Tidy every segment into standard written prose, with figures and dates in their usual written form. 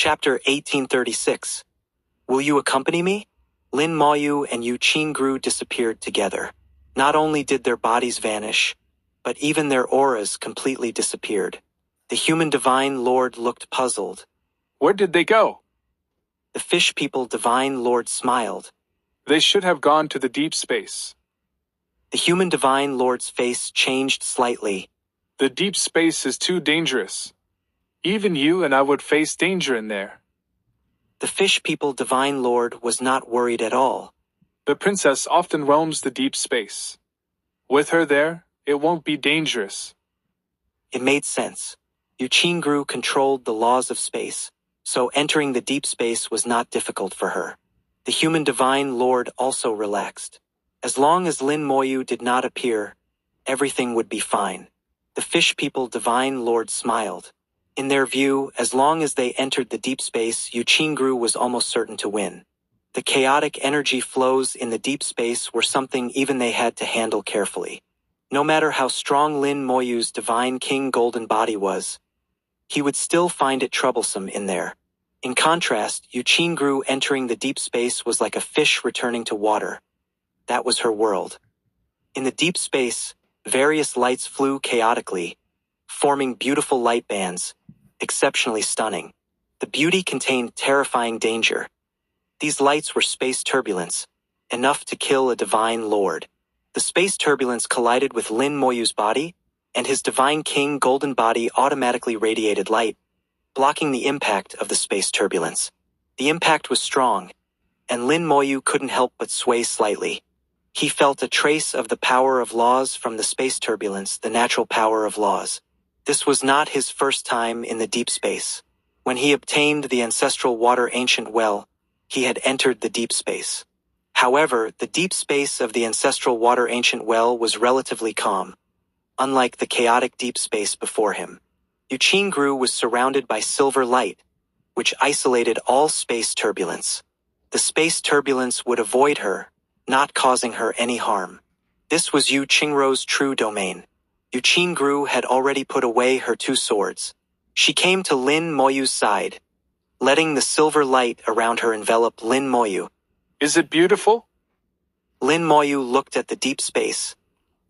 Chapter 1836. Will you accompany me? Lin Moyu and Yu Qingru disappeared together. Not only did their bodies vanish, but even their auras completely disappeared. The human divine lord looked puzzled. Where did they go? The fish people divine lord smiled. They should have gone to the deep space. The human divine lord's face changed slightly. The deep space is too dangerous. Even you and I would face danger in there. The fish people divine lord was not worried at all. The princess often roams the deep space. With her there, it won't be dangerous. It made sense. Yu Qingru controlled the laws of space, so entering the deep space was not difficult for her. The human divine lord also relaxed. As long as Lin Moyu did not appear, everything would be fine. The fish people divine lord smiled. In their view, as long as they entered the deep space, Yu Qingru was almost certain to win. The chaotic energy flows in the deep space were something even they had to handle carefully. No matter how strong Lin Moyu's divine king golden body was, he would still find it troublesome in there. In contrast, Yu Qingru entering the deep space was like a fish returning to water. That was her world. In the deep space, various lights flew chaotically, forming beautiful light bands, exceptionally stunning. The beauty contained terrifying danger. These lights were space turbulence, enough to kill a divine lord. The space turbulence collided with Lin Moyu's body, and his divine king golden body automatically radiated light, blocking the impact of the space turbulence. The impact was strong, and Lin Moyu couldn't help but sway slightly. He felt a trace of the power of laws from the space turbulence, the natural power of laws. This was not his first time in the deep space. When he obtained the ancestral water ancient well, he had entered the deep space. However, the deep space of the ancestral water ancient well was relatively calm, unlike the chaotic deep space before him. Yu Qingru was surrounded by silver light, which isolated all space turbulence. The space turbulence would avoid her, not causing her any harm. This was Yu Qingru's true domain. Yu Qingru had already put away her two swords. She came to Lin Moyu's side, letting the silver light around her envelop Lin Moyu. Is it beautiful? Lin Moyu looked at the deep space,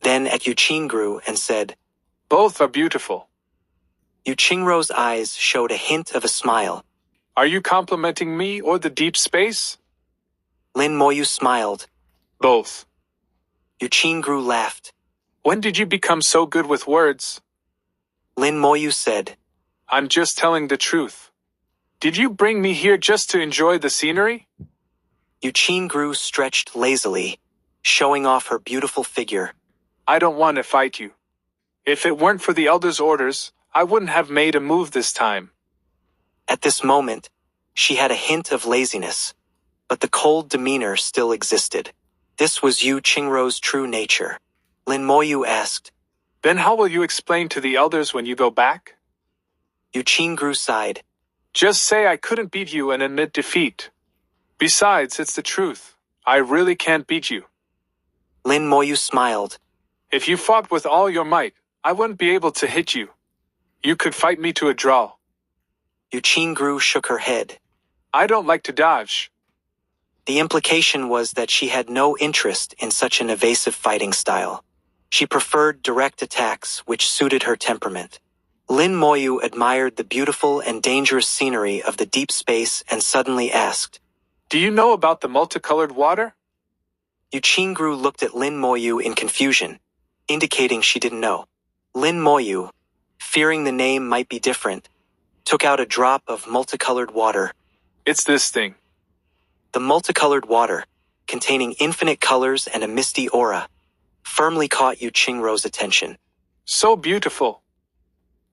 then at Yu Qingru and said, Both are beautiful. Yu Qingru's eyes showed a hint of a smile. Are you complimenting me or the deep space? Lin Moyu smiled. Both. Yu Qingru laughed. When did you become so good with words? Lin Moyu said, I'm just telling the truth. Did you bring me here just to enjoy the scenery? Yu Qingru stretched lazily, showing off her beautiful figure. I don't want to fight you. If it weren't for the elder's orders, I wouldn't have made a move this time. At this moment, she had a hint of laziness, but the cold demeanor still existed. This was Yu Qingru's true nature. Lin Moyu asked, Then how will you explain to the elders when you go back? Yu Qingru sighed. Just say I couldn't beat you and admit defeat. Besides, it's the truth. I really can't beat you. Lin Moyu smiled. If you fought with all your might, I wouldn't be able to hit you. You could fight me to a draw. Yu Qingru shook her head. I don't like to dodge. The implication was that she had no interest in such an evasive fighting style. She preferred direct attacks, which suited her temperament. Lin Moyu admired the beautiful and dangerous scenery of the deep space and suddenly asked, Do you know about the multicolored water? Yu Qingru looked at Lin Moyu in confusion, indicating she didn't know. Lin Moyu, fearing the name might be different, took out a drop of multicolored water. It's this thing. The multicolored water, containing infinite colors and a misty aura, firmly caught Yu Qingru's attention. So beautiful.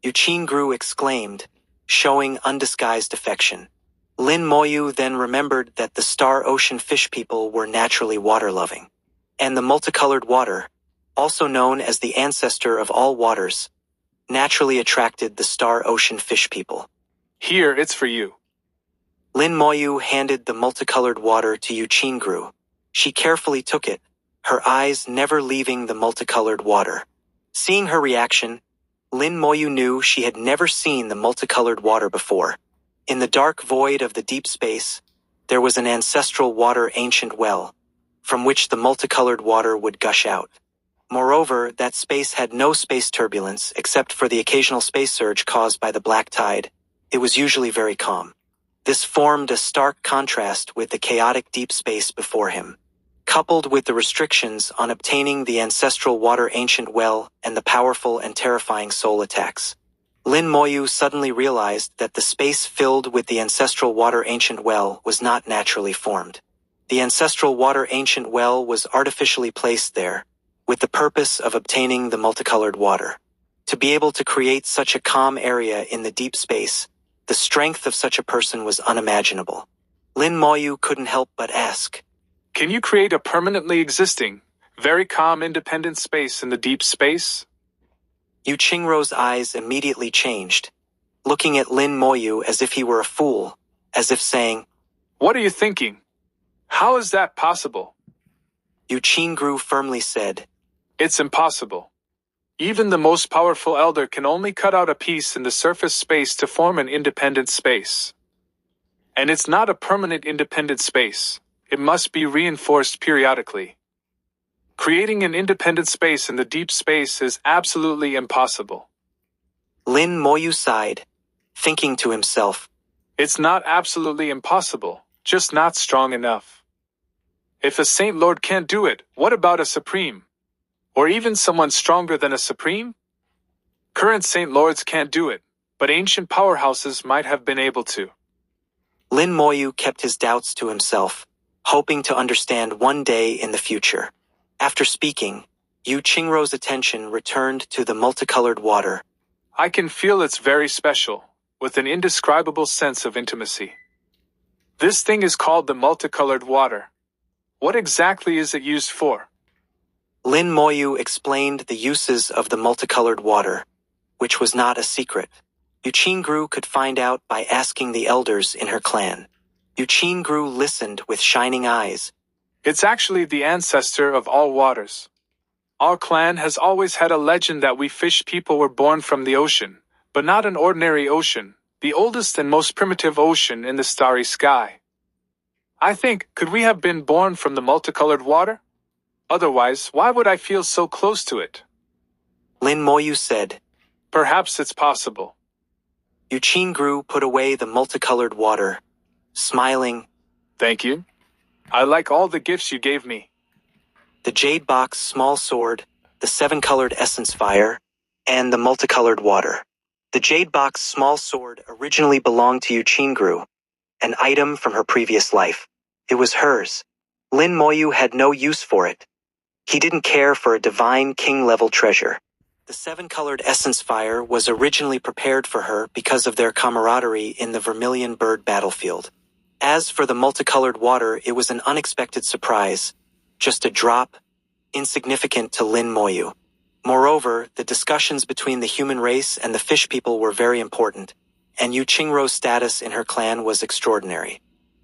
Yu Qingru exclaimed, showing undisguised affection. Lin Moyu then remembered that the Star Ocean fish people were naturally water-loving. And the multicolored water, also known as the ancestor of all waters, naturally attracted the Star Ocean fish people. Here, it's for you. Lin Moyu handed the multicolored water to Yu Qingru. She carefully took it, her eyes never leaving the multicolored water. Seeing her reaction, Lin Moyu knew she had never seen the multicolored water before. In the dark void of the deep space, there was an ancestral water ancient well, from which the multicolored water would gush out. Moreover, that space had no space turbulence except for the occasional space surge caused by the black tide. It was usually very calm. This formed a stark contrast with the chaotic deep space before him. Coupled with the restrictions on obtaining the ancestral water ancient well and the powerful and terrifying soul attacks, Lin Moyu suddenly realized that the space filled with the ancestral water ancient well was not naturally formed. The ancestral water ancient well was artificially placed there, with the purpose of obtaining the multicolored water. To be able to create such a calm area in the deep space, the strength of such a person was unimaginable. Lin Moyu couldn't help but ask, Can you create a permanently existing, very calm independent space in the deep space? Yu Qingrou's eyes immediately changed, looking at Lin Moyu as if he were a fool, as if saying, What are you thinking? How is that possible? Yu Qingrou firmly said, It's impossible. Even the most powerful elder can only cut out a piece in the surface space to form an independent space. And it's not a permanent independent space. It must be reinforced periodically. Creating an independent space in the deep space is absolutely impossible. Lin Moyu sighed, thinking to himself, It's not absolutely impossible, just not strong enough. If a Saint Lord can't do it, what about a Supreme? Or even someone stronger than a Supreme? Current Saint Lords can't do it, but ancient powerhouses might have been able to. Lin Moyu kept his doubts to himself, hoping to understand one day in the future. After speaking, Yu Qingrou's attention returned to the multicolored water. I can feel it's very special, with an indescribable sense of intimacy. This thing is called the multicolored water. What exactly is it used for? Lin Moyu explained the uses of the multicolored water, which was not a secret. Yu Qingrou could find out by asking the elders in her clan. Yu Qingrou listened with shining eyes. It's actually the ancestor of all waters. Our clan has always had a legend that we fish people were born from the ocean, but not an ordinary ocean, the oldest and most primitive ocean in the starry sky. I think, could we have been born from the multicolored water? Otherwise, why would I feel so close to it? Lin Moyu said. Perhaps it's possible. Yu Qingrou put away the multicolored water, smiling. Thank you. I like all the gifts you gave me. The jade box small sword, the 7-colored essence fire, and the multicolored water. The jade box small sword originally belonged to Yu Qingrou, an item from her previous life. It was hers. Lin Moyu had no use for it. He didn't care for a divine king-level treasure. The 7-colored essence fire was originally prepared for her because of their camaraderie in the Vermilion Bird battlefield. As for the multicolored water, it was an unexpected surprise. Just a drop, insignificant to Lin Moyu. Moreover, the discussions between the human race and the fish people were very important, and Yu Qingrou's status in her clan was extraordinary.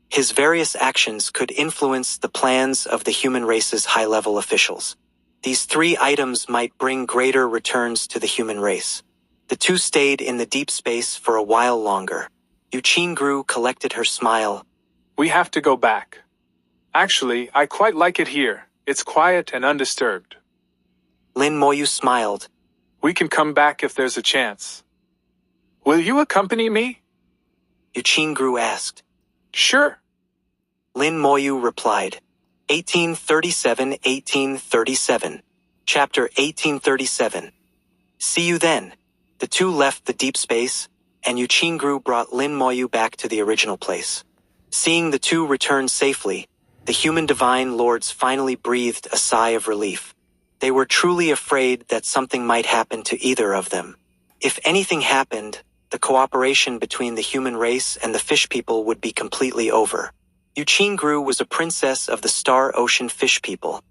His various actions could influence the plans of the human race's high-level officials. These 3 items might bring greater returns to the human race. The two stayed in the deep space for a while longer. Yu Qingrou collected her smile. We have to go back. Actually, I quite like it here. It's quiet and undisturbed. Lin Moyu smiled. We can come back if there's a chance. Will you accompany me? Yu Qingrou asked. Sure. Lin Moyu replied. 1837. Chapter 1837. See you then. The two left the deep space, and Yu Qingrou brought Lin Moyu back to the original place. Seeing the two return safely, the human divine lords finally breathed a sigh of relief. They were truly afraid that something might happen to either of them. If anything happened, the cooperation between the human race and the fish people would be completely over. Yu Qingrou was a princess of the Star Ocean fish people,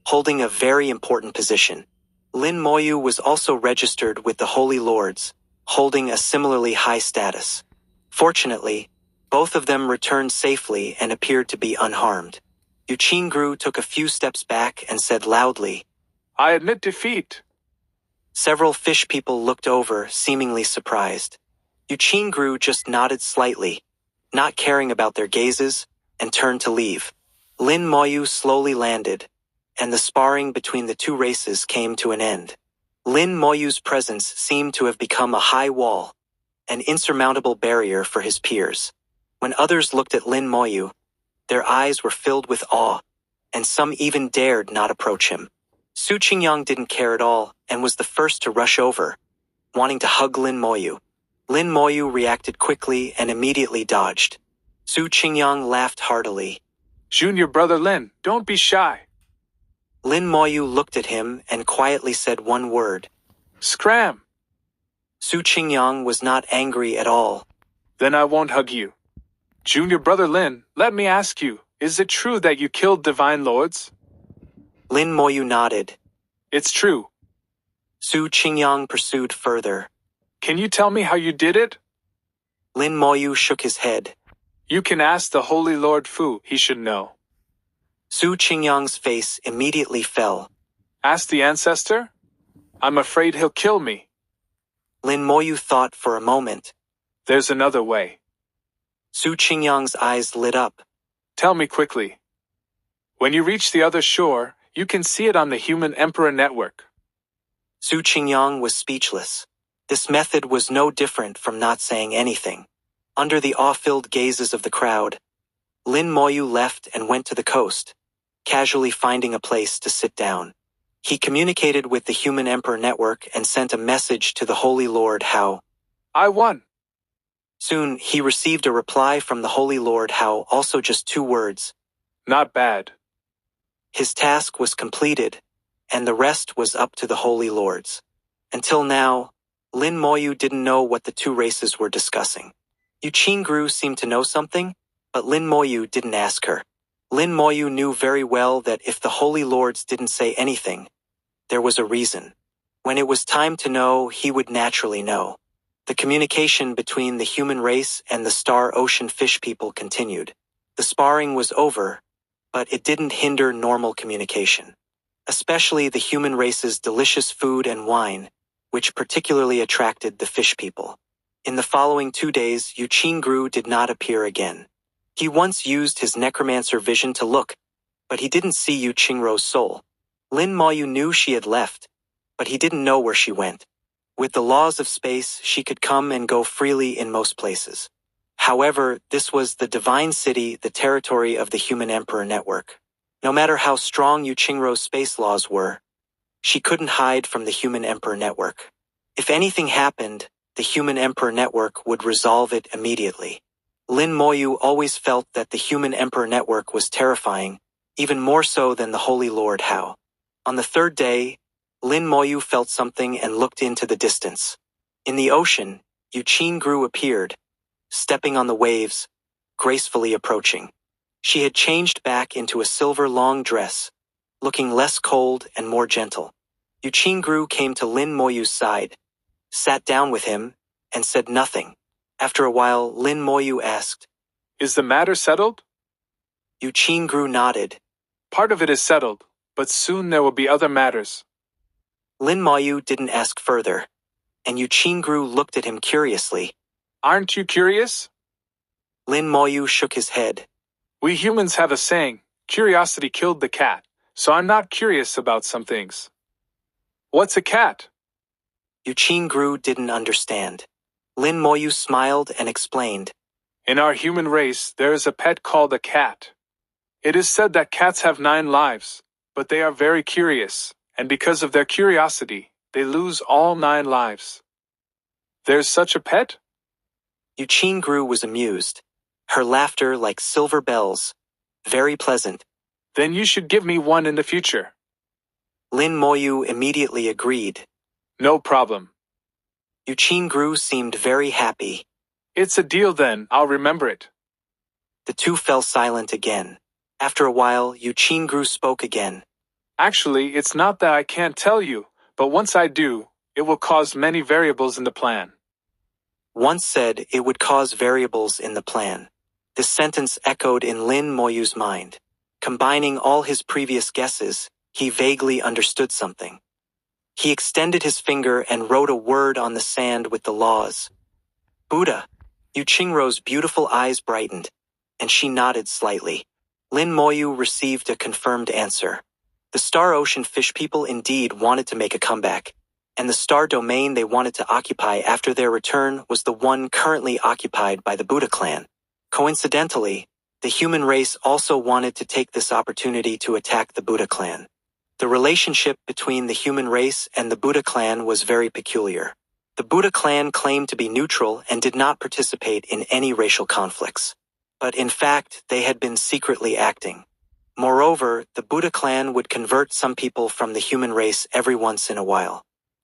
holding a very important position. Lin Moyu was also registered with the Holy Lords, holding a similarly high status. Fortunately, both of them returned safely and appeared to be unharmed. Yu Qingrou took a few steps back and said loudly, I admit defeat. Several fish people looked over, seemingly surprised. Gru just nodded slightly, not caring about their gazes, and turned to leave. Lin Moyu slowly landed, and the sparring between the two races came to an end. Lin Moyu's presence seemed to have become a high wall, an insurmountable barrier for his peers. When others looked at Lin Moyu, their eyes were filled with awe, and some even dared not approach him. Su Qingyang didn't care at all and was the first to rush over, wanting to hug Lin Moyu. Lin Moyu reacted quickly and immediately dodged. Su Qingyang laughed heartily. Junior brother Lin, don't be shy. Lin Moyu looked at him and quietly said one word. Scram. Su Qingyang was not angry at all. Then I won't hug you. Junior brother Lin, let me ask you, is it true that you killed divine lords? Lin Moyu nodded. It's true. Su Qingyang pursued further. Can you tell me how you did it? Lin Moyu shook his head. You can ask the Holy Lord Fu, he should know. Su Qingyang's face immediately fell. Ask the ancestor? I'm afraid he'll kill me. Lin Moyu thought for a moment. There's another way. Su Qingyang's eyes lit up. Tell me quickly. When you reach the other shore, you can see it on the Human Emperor Network. Su Qingyang was speechless. This method was no different from not saying anything. Under the awe-filled gazes of the crowd, Lin Moyu left and went to the coast, casually finding a place to sit down. He communicated with the Human Emperor Network and sent a message to the Holy Lord Hao. I won. Soon, he received a reply from the Holy Lord Hao, also just 2 words. Not bad. His task was completed, and the rest was up to the Holy Lords. Until now, Lin Moyu didn't know what the two races were discussing. Gru seemed to know something, but Lin Moyu didn't ask her. Lin Moyu knew very well that if the Holy Lords didn't say anything, there was a reason. When it was time to know, he would naturally know. The communication between the human race and the Star Ocean fish people continued. The sparring was over, but it didn't hinder normal communication. Especially the human race's delicious food and wine, which particularly attracted the fish people. In the following 2 days, Gru did not appear again. He once used his necromancer vision to look, but he didn't see Yu Qingrou's soul. Lin Moyu knew she had left, but he didn't know where she went. With the laws of space, she could come and go freely in most places. However, this was the Divine City, the territory of the Human Emperor Network. No matter how strong Yu Qingrou's space laws were, she couldn't hide from the Human Emperor Network. If anything happened, the Human Emperor Network would resolve it immediately. Lin Moyu always felt that the Human Emperor Network was terrifying, even more so than the Holy Lord Hao. On the 3rd day, Lin Moyu felt something and looked into the distance. In the ocean, Yu Qingru appeared, stepping on the waves, gracefully approaching. She had changed back into a silver long dress, looking less cold and more gentle. Yu Qingru came to Lin Moyu's side, sat down with him, and said nothing. After a while, Lin Moyu asked, Is the matter settled? Yu Qingru nodded. Part of it is settled, but soon there will be other matters. Lin Moyu didn't ask further, and Yu Qingru looked at him curiously. Aren't you curious? Lin Moyu shook his head. We humans have a saying, curiosity killed the cat, so I'm not curious about some things. What's a cat? Yu Qingru didn't understand. Lin Moyu smiled and explained. In our human race, there is a pet called a cat. It is said that cats have 9 lives, but they are very curious, and because of their curiosity, they lose all 9 lives. There's such a pet? Yu Qingru was amused, her laughter like silver bells, very pleasant. Then you should give me one in the future. Lin Moyu immediately agreed. No problem. Yu Qingru seemed very happy. It's a deal then, I'll remember it. The two fell silent again. After a while, Yu Qingru spoke again. Actually, it's not that I can't tell you, but once I do, it will cause many variables in the plan. Once said it would cause variables in the plan. This sentence echoed in Lin Moyu's mind. Combining all his previous guesses, he vaguely understood something. He extended his finger and wrote a word on the sand with the laws. Buddha. Yu Qingrou's beautiful eyes brightened, and she nodded slightly. Lin Moyu received a confirmed answer. The Star Ocean fish people indeed wanted to make a comeback, and the star domain they wanted to occupy after their return was the one currently occupied by the Buddha clan. Coincidentally, the human race also wanted to take this opportunity to attack the Buddha clan. The relationship between the human race and the Buddha clan was very peculiar. The Buddha clan claimed to be neutral and did not participate in any racial conflicts. But in fact, they had been secretly acting. Moreover, the Buddha clan would convert some people from the human race every once in a while.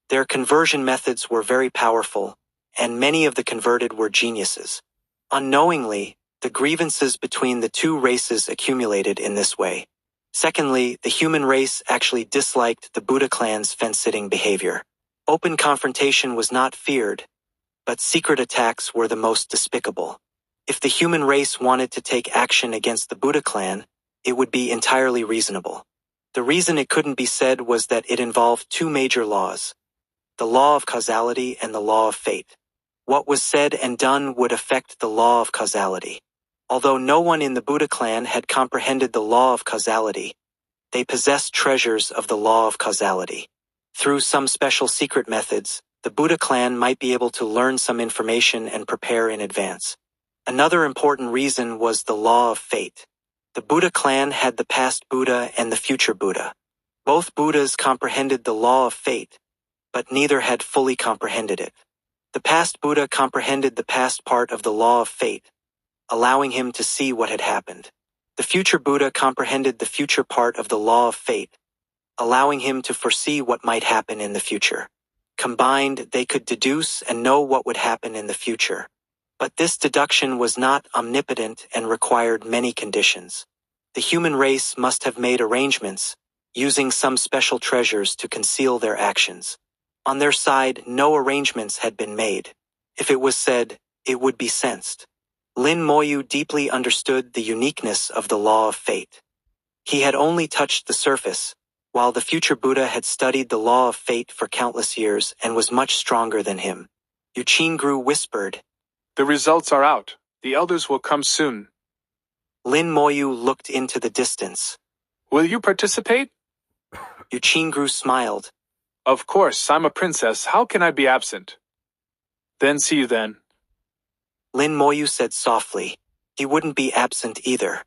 Their conversion methods were very powerful, and many of the converted were geniuses. Unknowingly, the grievances between the two races accumulated in this way. Secondly, the human race actually disliked the Buddha clan's fence-sitting behavior. Open confrontation was not feared, but secret attacks were the most despicable. If the human race wanted to take action against the Buddha clan, it would be entirely reasonable. The reason it couldn't be said was that it involved two major laws: the law of causality and the law of fate. What was said and done would affect the law of causality. Although no one in the Buddha clan had comprehended the law of causality, they possessed treasures of the law of causality. Through some special secret methods, the Buddha clan might be able to learn some information and prepare in advance. Another important reason was the law of fate. The Buddha clan had the past Buddha and the future Buddha. Both Buddhas comprehended the law of fate, but neither had fully comprehended it. The past Buddha comprehended the past part of the law of fate, allowing him to see what had happened. The future Buddha comprehended the future part of the law of fate, allowing him to foresee what might happen in the future. Combined, they could deduce and know what would happen in the future. But this deduction was not omnipotent and required many conditions. The human race must have made arrangements, using some special treasures to conceal their actions. On their side, no arrangements had been made. If it was said, it would be sensed. Lin Moyu deeply understood the uniqueness of the law of fate. He had only touched the surface, while the future Buddha had studied the law of fate for countless years and was much stronger than him. Yu Qingru whispered, The results are out. The elders will come soon. Lin Moyu looked into the distance. Will you participate? Yu Qingru smiled. Of course, I'm a princess. How can I be absent? Then see you then. Lin Moyu said softly. He wouldn't be absent either.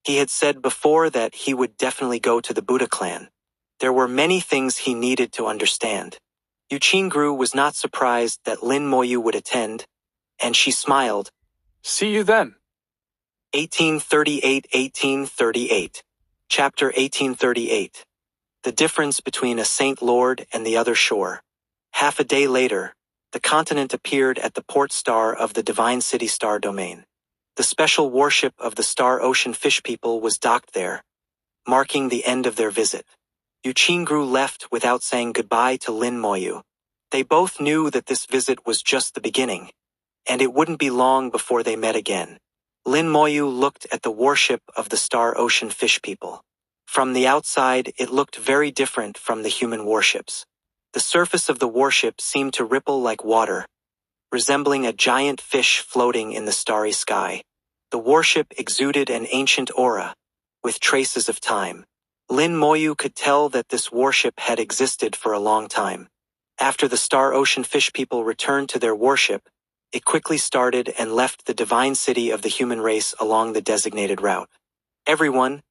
He had said before that he would definitely go to the Buddha clan. There were many things he needed to understand. Yu Qingru was not surprised that Lin Moyu would attend, and she smiled. See you then. 1838. Chapter 1838. The difference between a Saint Lord and the other shore. Half a day later, the continent appeared at the port star of the Divine City Star Domain. The special warship of the Star Ocean Fish People was docked there, marking the end of their visit. Yu Qingru left without saying goodbye to Lin Moyu. They both knew that this visit was just the beginning, and it wouldn't be long before they met again. Lin Moyu looked at the warship of the Star Ocean Fish People. From the outside, it looked very different from the human warships. The surface of the warship seemed to ripple like water, resembling a giant fish floating in the starry sky. The warship exuded an ancient aura, with traces of time. Lin Moyu could tell that this warship had existed for a long time. After the Star Ocean Fish People returned to their warship, it quickly started and left the divine city of the human race along the designated route. Everyone,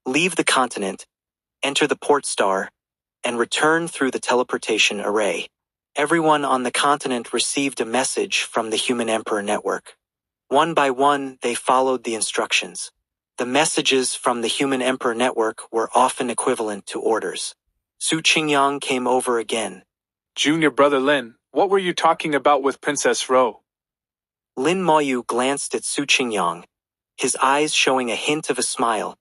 leave the continent, enter the port star, and return through the teleportation array. Everyone on the continent received a message from the Human Emperor Network. One by one, they followed the instructions. The messages from the Human Emperor Network were often equivalent to orders. Su Qingyang came over again. Junior brother Lin, what were you talking about with Princess Ro? Lin Moyu glanced at Su Qingyang, his eyes showing a hint of a smile.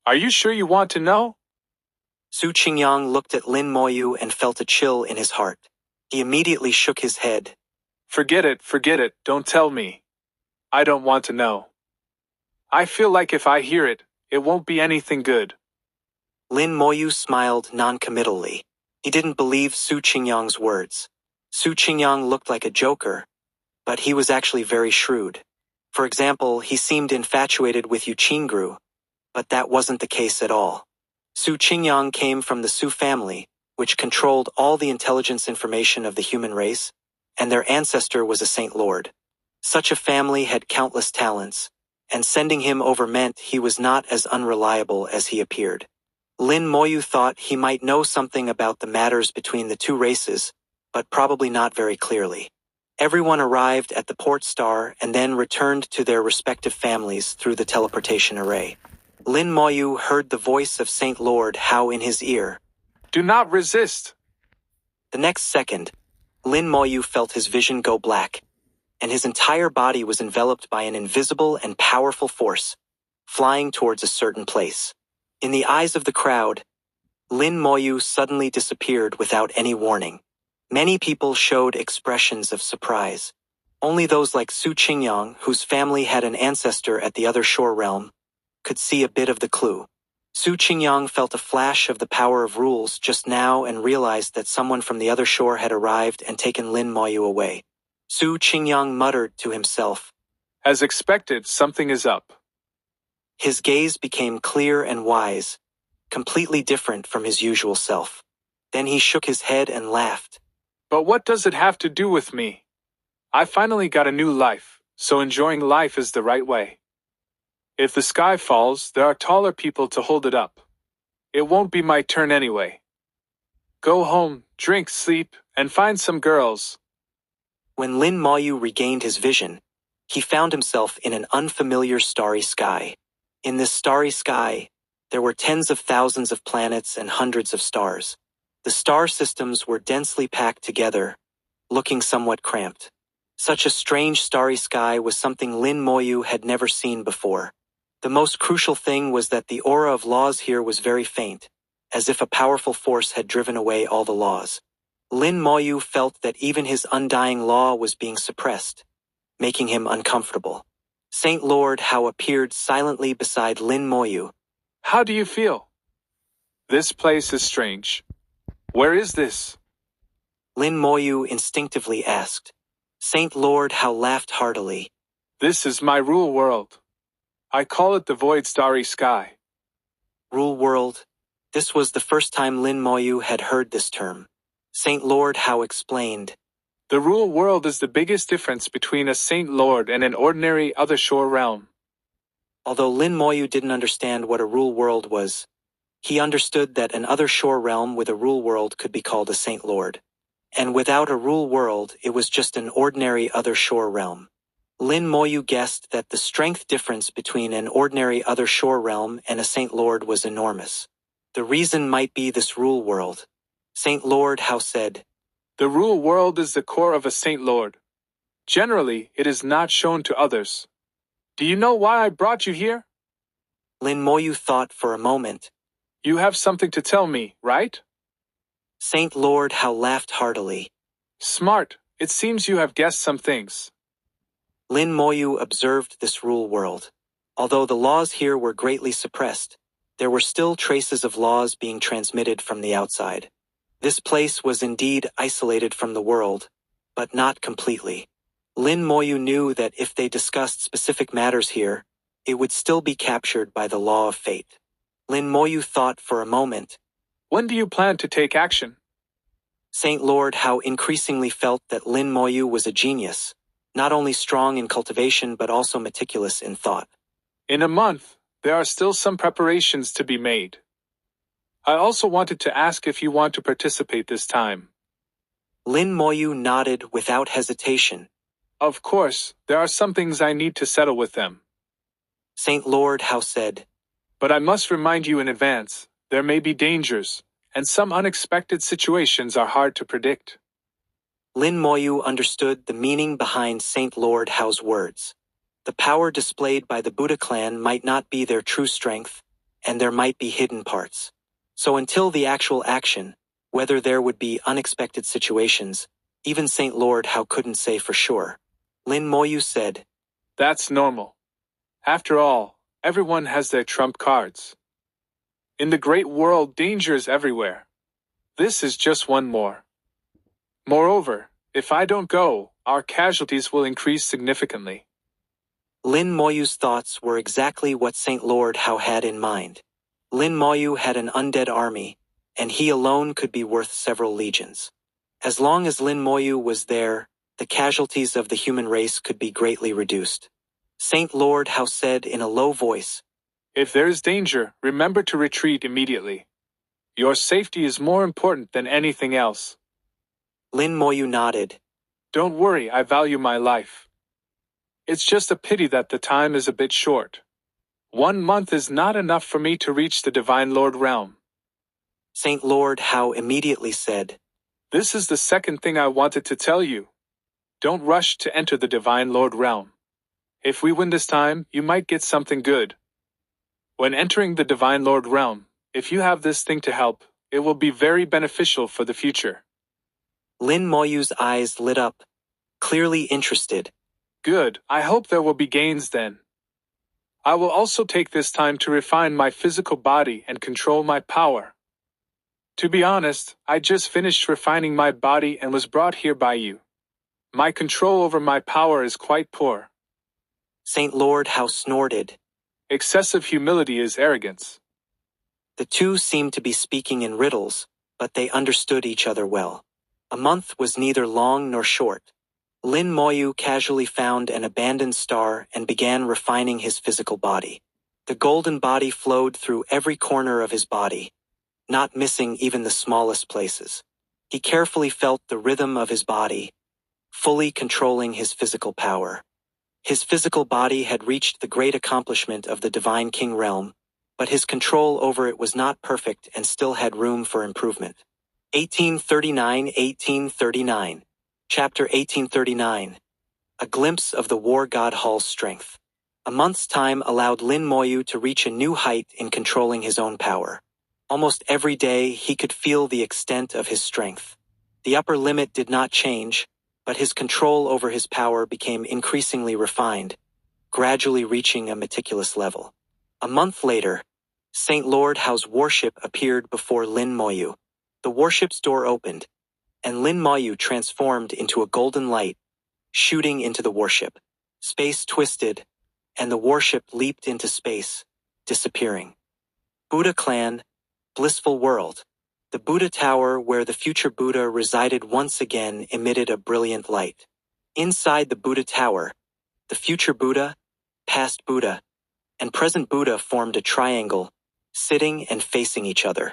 Are you sure you want to know? Su Qingyang looked at Lin Moyu and felt a chill in his heart. He immediately shook his head. Forget it, don't tell me. I don't want to know. I feel like if I hear it, it won't be anything good. Lin Moyu smiled non-committally. He didn't believe Su Qingyang's words. Su Qingyang looked like a joker, but he was actually very shrewd. For example, he seemed infatuated with Yu Qingru, but that wasn't the case at all. Su Qingyang came from the Su family, which controlled all the intelligence information of the human race, and their ancestor was a Saint Lord. Such a family had countless talents, and sending him over meant he was not as unreliable as he appeared. Lin Moyu thought he might know something about the matters between the two races, but probably not very clearly. Everyone arrived at the port star and then returned to their respective families through the teleportation array. Lin Moyu heard the voice of Saint Lord Hao in his ear. Do not resist. The next second, Lin Moyu felt his vision go black, and his entire body was enveloped by an invisible and powerful force, flying towards a certain place. In the eyes of the crowd, Lin Moyu suddenly disappeared without any warning. Many people showed expressions of surprise. Only those like Su Qingyang, whose family had an ancestor at the other shore realm, could see a bit of the clue. Su Qingyang felt a flash of the power of rules just now and realized that someone from the other shore had arrived and taken Lin Moyu away. Su Qingyang muttered to himself. As expected, something is up. His gaze became clear and wise, completely different from his usual self. Then he shook his head and laughed. But what does it have to do with me? I finally got a new life, so enjoying life is the right way. If the sky falls, there are taller people to hold it up. It won't be my turn anyway. Go home, drink, sleep, and find some girls. When Lin Moyu regained his vision, he found himself in an unfamiliar starry sky. In this starry sky, there were tens of thousands of planets and hundreds of stars. The star systems were densely packed together, looking somewhat cramped. Such a strange starry sky was something Lin Moyu had never seen before. The most crucial thing was that the aura of laws here was very faint, as if a powerful force had driven away all the laws. Lin Moyu felt that even his undying law was being suppressed, making him uncomfortable. Saint Lord Hao appeared silently beside Lin Moyu. How do you feel? This place is strange. Where is this? Lin Moyu instinctively asked. Saint Lord Hao laughed heartily. This is my rule world. I call it the Void Starry Sky. Rule world. This was the first time Lin Moyu had heard this term. Saint Lord Hao explained. The rule world is the biggest difference between a Saint Lord and an ordinary other shore realm. Although Lin Moyu didn't understand what a rule world was, he understood that an other shore realm with a rule world could be called a Saint Lord. And without a rule world, it was just an ordinary other shore realm. Lin Moyu guessed that the strength difference between an ordinary other shore realm and a Saint Lord was enormous. The reason might be this rule world. Saint Lord Hao said, The rule world is the core of a Saint Lord. Generally, it is not shown to others. Do you know why I brought you here? Lin Moyu thought for a moment. You have something to tell me, right? Saint Lord Hao laughed heartily. Smart. It seems you have guessed some things. Lin Moyu observed this rule world. Although the laws here were greatly suppressed, there were still traces of laws being transmitted from the outside. This place was indeed isolated from the world, but not completely. Lin Moyu knew that if they discussed specific matters here, it would still be captured by the law of fate. Lin Moyu thought for a moment. When do you plan to take action? Saint Lord Hao increasingly felt that Lin Moyu was a genius, not only strong in cultivation but also meticulous in thought. In a month, there are still some preparations to be made. I also wanted to ask if you want to participate this time. Lin Moyu nodded without hesitation. Of course, there are some things I need to settle with them. Saint Lord Hao said. But I must remind you in advance, there may be dangers, and some unexpected situations are hard to predict. Lin Moyu understood the meaning behind Saint Lord Hao's words. The power displayed by the Buddha clan might not be their true strength, and there might be hidden parts. So until the actual action, whether there would be unexpected situations, even Saint Lord Hao couldn't say for sure. Lin Moyu said, That's normal. After all, everyone has their trump cards. In the great world, danger is everywhere. This is just one more. Moreover, If I don't go, our casualties will increase significantly. Lin Moyu's thoughts were exactly what Saint Lord Hao had in mind. Lin Moyu had an undead army, and he alone could be worth several legions. As long as Lin Moyu was there, the casualties of the human race could be greatly reduced. Saint Lord Hao said in a low voice, If there is danger, remember to retreat immediately. Your safety is more important than anything else. Lin Moyu nodded. Don't worry, I value my life. It's just a pity that the time is a bit short. 1 month is not enough for me to reach the Divine Lord realm. Saint Lord Hao immediately said, This is the second thing I wanted to tell you. Don't rush to enter the Divine Lord realm. If we win this time, you might get something good. When entering the Divine Lord realm, if you have this thing to help, it will be very beneficial for the future. Lin Moyu's eyes lit up, clearly interested. Good, I hope there will be gains then. I will also take this time to refine my physical body and control my power. To be honest, I just finished refining my body and was brought here by you. My control over my power is quite poor. Saint Lord Hao snorted. Excessive humility is arrogance. The two seemed to be speaking in riddles, but they understood each other well. A month was neither long nor short. Lin Moyu casually found an abandoned star and began refining his physical body. The golden body flowed through every corner of his body, not missing even the smallest places. He carefully felt the rhythm of his body, fully controlling his physical power. His physical body had reached the great accomplishment of the Divine King realm, but his control over it was not perfect and still had room for improvement. 1839. Chapter 1839. A glimpse of the war god Hall's strength. A month's time allowed Lin Moyu to reach a new height in controlling his own power. Almost every day he could feel the extent of his strength. The upper limit did not change, but his control over his power became increasingly refined, gradually reaching a meticulous level. A month later, Saint Lord Hao's warship appeared before Lin Moyu. The warship's door opened, and Lin Moyu transformed into a golden light, shooting into the warship. Space twisted, and the warship leaped into space, disappearing. Buddha Clan, Blissful World. The Buddha Tower where the future Buddha resided once again emitted a brilliant light. Inside the Buddha Tower, the future Buddha, past Buddha, and present Buddha formed a triangle, sitting and facing each other.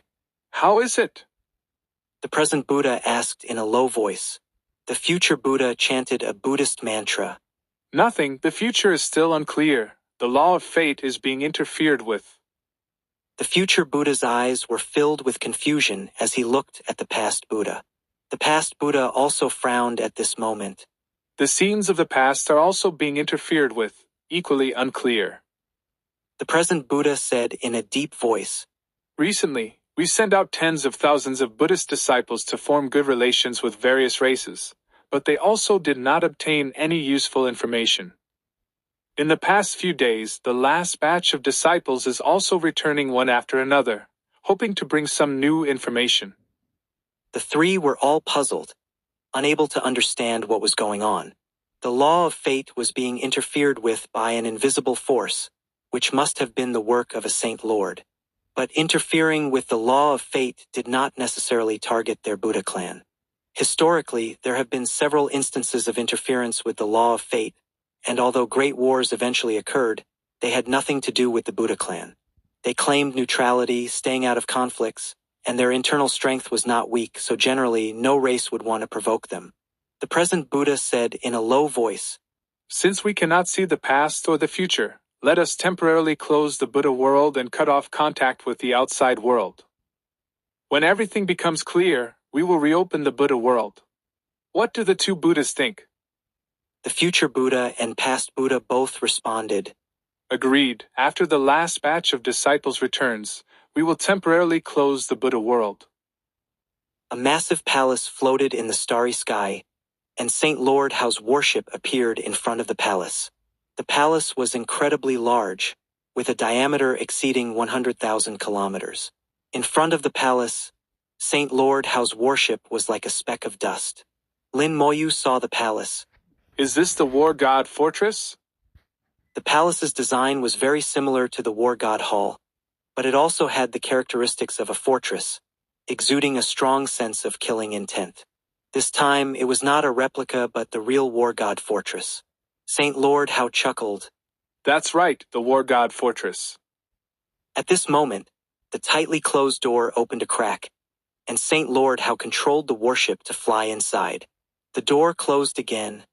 How is it? The present Buddha asked in a low voice. The future Buddha chanted a Buddhist mantra. Nothing, the future is still unclear. The law of fate is being interfered with. The future Buddha's eyes were filled with confusion as he looked at the past Buddha. The past Buddha also frowned at this moment. The scenes of the past are also being interfered with, equally unclear. The present Buddha said in a deep voice, Recently, we sent out tens of thousands of Buddhist disciples to form good relations with various races, but they also did not obtain any useful information. In the past few days, the last batch of disciples is also returning one after another, hoping to bring some new information. The three were all puzzled, unable to understand what was going on. The law of fate was being interfered with by an invisible force, which must have been the work of a Saint Lord. But interfering with the law of fate did not necessarily target their Buddha clan. Historically, there have been several instances of interference with the law of fate, and although great wars eventually occurred, they had nothing to do with the Buddha clan. They claimed neutrality, staying out of conflicts, and their internal strength was not weak, so generally no race would want to provoke them. The present Buddha said in a low voice, Since we cannot see the past or the future, let us temporarily close the Buddha world and cut off contact with the outside world. When everything becomes clear, we will reopen the Buddha world. What do the two Buddhas think? The future Buddha and past Buddha both responded. Agreed. After the last batch of disciples returns, we will temporarily close the Buddha world. A massive palace floated in the starry sky, and Saint Lord Hao's warship appeared in front of the palace. The palace was incredibly large, with a diameter exceeding 100,000 kilometers. In front of the palace, Saint Lord Hao's warship was like a speck of dust. Lin Moyu saw the palace. Is this the war god fortress? The palace's design was very similar to the war god hall, but it also had the characteristics of a fortress, exuding a strong sense of killing intent. This time, it was not a replica but the real war god fortress. Saint Lord How chuckled. That's right, the war god fortress. At this moment, the tightly closed door opened a crack, and Saint Lord How controlled the warship to fly inside. The door closed again,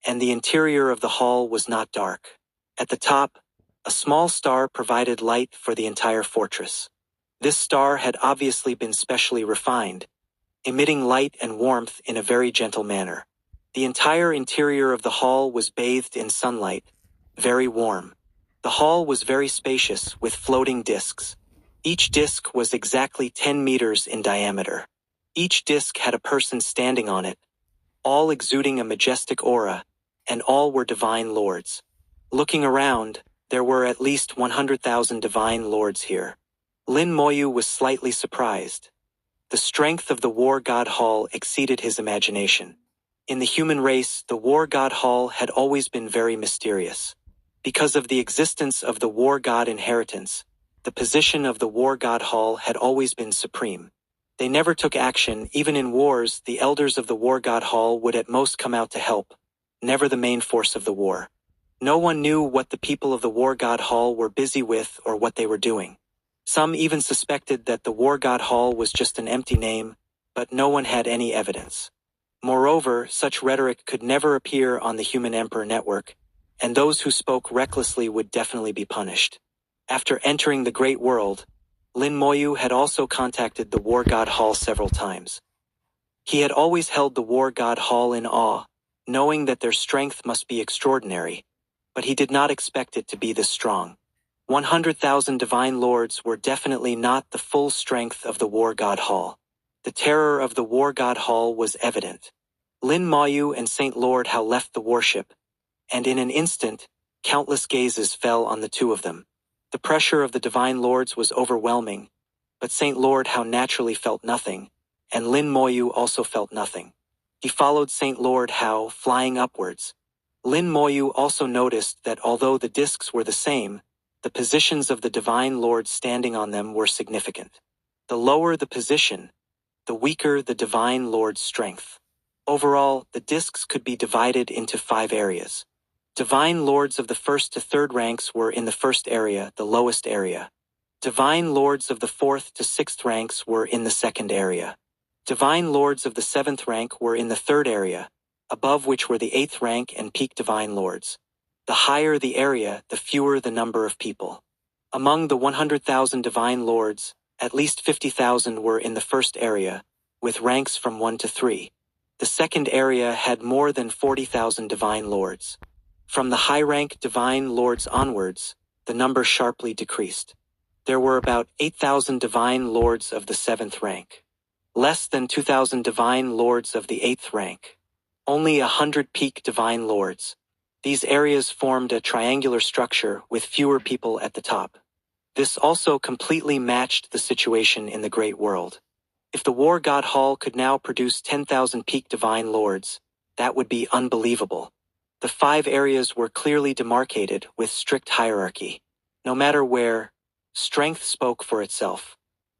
and the interior of the hall was not dark. At the top, a small star provided light for the entire fortress. This star had obviously been specially refined, emitting light and warmth in a very gentle manner. The entire interior of the hall was bathed in sunlight, very warm. The hall was very spacious with floating discs. Each disc was exactly 10 meters in diameter. Each disc had a person standing on it, all exuding a majestic aura, and all were divine lords. Looking around, there were at least 100,000 divine lords here. Lin Moyu was slightly surprised. The strength of the war god hall exceeded his imagination. In the human race, the war god hall had always been very mysterious. Because of the existence of the war god inheritance, the position of the war god hall had always been supreme. They never took action. Even in wars, the elders of the war god hall would at most come out to help, never the main force of the war. No one knew what the people of the war god hall were busy with or what they were doing. Some even suspected that the war god hall was just an empty name, but no one had any evidence. Moreover, such rhetoric could never appear on the Human Emperor network, and those who spoke recklessly would definitely be punished. After entering the Great World, Lin Moyu had also contacted the War God Hall several times. He had always held the War God Hall in awe, knowing that their strength must be extraordinary, but he did not expect it to be this strong. 100,000 divine lords were definitely not the full strength of the War God Hall. The terror of the War God Hall was evident. Lin Moyu and Saint Lord How left the warship, and in an instant, countless gazes fell on the two of them. The pressure of the divine lords was overwhelming, but Saint Lord How naturally felt nothing, and Lin Moyu also felt nothing. He followed Saint Lord How, flying upwards. Lin Moyu also noticed that although the discs were the same, the positions of the divine lords standing on them were significant. The lower the position, the weaker the divine lord's strength. Overall, the discs could be divided into 5 areas. Divine lords of the 1st to 3rd ranks were in the 1st area, the lowest area. Divine lords of the 4th to 6th ranks were in the 2nd area. Divine lords of the 7th rank were in the 3rd area, above which were the 8th rank and peak divine lords. The higher the area, the fewer the number of people. Among the 100,000 divine lords, at least 50,000 were in the 1st area, with ranks from 1 to 3. The 2nd area had more than 40,000 divine lords. From the high-rank divine lords onwards, the number sharply decreased. There were about 8,000 divine lords of the 7th rank. Less than 2,000 divine lords of the 8th rank. Only 100 peak divine lords. These areas formed a triangular structure with fewer people at the top. This also completely matched the situation in the Great World. If the War God Hall could now produce 10,000 peak divine lords, that would be unbelievable. The 5 areas were clearly demarcated with strict hierarchy. No matter where, strength spoke for itself.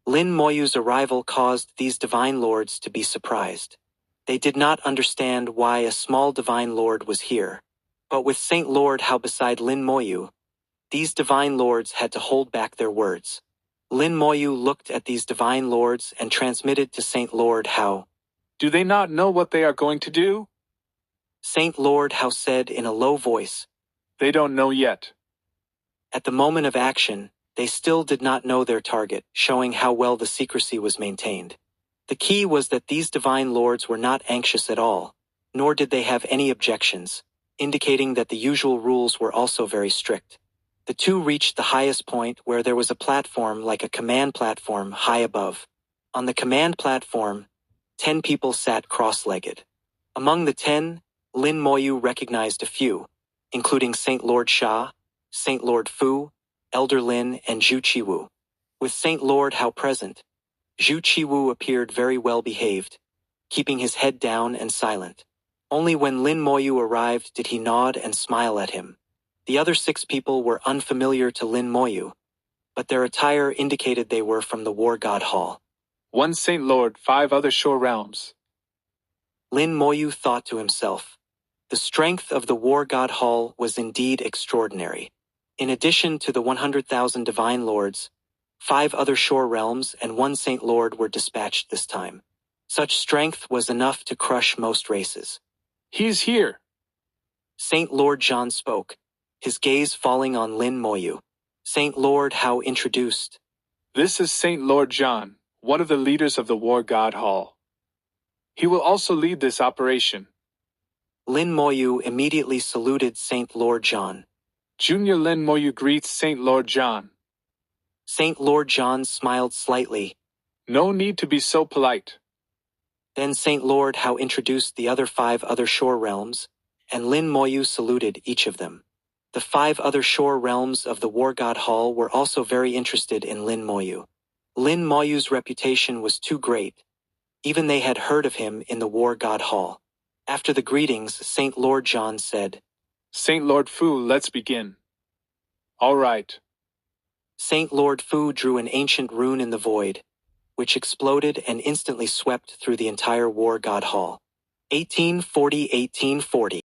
Lin Moyu's arrival caused these divine lords to be surprised. They did not understand why a small divine lord was here. But with Saint Lord How beside Lin Moyu, these divine lords had to hold back their words. Lin Moyu looked at these divine lords and transmitted to Saint Lord How. Do they not know what they are going to do? Saint Lord How said in a low voice. They don't know yet. At the moment of action, they still did not know their target, showing how well the secrecy was maintained. The key was that these divine lords were not anxious at all, nor did they have any objections, indicating that the usual rules were also very strict. The two reached the highest point where there was a platform like a command platform high above. On the command platform, 10 people sat cross-legged. Among the 10, Lin Moyu recognized a few, including Saint Lord Sha, Saint Lord Fu, Elder Lin, and Zhu Qiwu. With Saint Lord How present, Zhu Qiwu appeared very well behaved, keeping his head down and silent. Only when Lin Moyu arrived did he nod and smile at him. The other 6 people were unfamiliar to Lin Moyu, but their attire indicated they were from the War God Hall. 1 Saint Lord, 5 other shore realms. Lin Moyu thought to himself. The strength of the War God Hall was indeed extraordinary. In addition to the 100,000 divine lords, 5 other shore realms and 1 Saint Lord were dispatched this time. Such strength was enough to crush most races. He's here. Saint Lord John spoke, his gaze falling on Lin Moyu. Saint Lord How introduced. This is Saint Lord John, one of the leaders of the War God Hall. He will also lead this operation. Lin Moyu immediately saluted Saint Lord John. Junior Lin Moyu greets Saint Lord John. Saint Lord John smiled slightly. No need to be so polite. Then Saint Lord How introduced the other 5 other shore realms, and Lin Moyu saluted each of them. The 5 other shore realms of the War God Hall were also very interested in Lin Moyu. Lin Moyu's reputation was too great. Even they had heard of him in the War God Hall. After the greetings, Saint Lord John said, Saint Lord Fu, let's begin. All right. Saint Lord Fu drew an ancient rune in the void, which exploded and instantly swept through the entire War God Hall. 1840.